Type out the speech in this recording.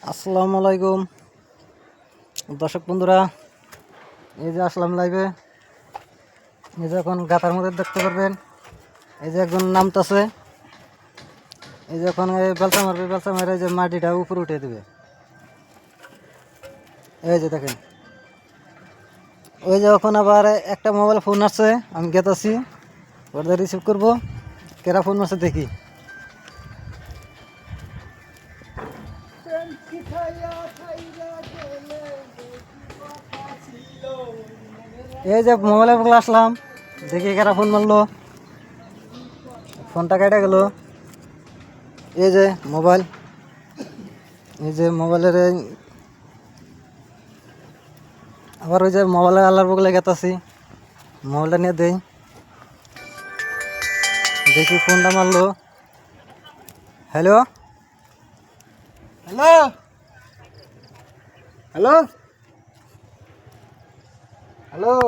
আসসালামু আলাইকুম দর্শক বন্ধুরা, এই যে আসলাম লাইভে। এই যে এখন গাতার মধ্যে দেখতে পারবেন, এই যে একজন নামতেছে। এই যে এখন বেলচা মারবে, বেলচা মারে এই যে মাটিটা উপরে উঠে দেবে। এই যে দেখেন, ওই যে এখন আবার একটা মোবাইল ফোন আসছে, আমি গেতাছি ওটা রিসিভ করবো। কেরা ফোন মারছে দেখি। এই যে মোবাইলের বলে আসলাম, দেখি কেরা ফোন মারলো। ফোনটা কেটে গেল। এই যে মোবাইল, এই যে মোবাইলের আবার ওই যে মোবাইলের আল্লাহর বগলে গেতাছি, মোবাইলটা নিয়ে দেই, দেখি ফোনটা মারলো। Hello hello hello hello.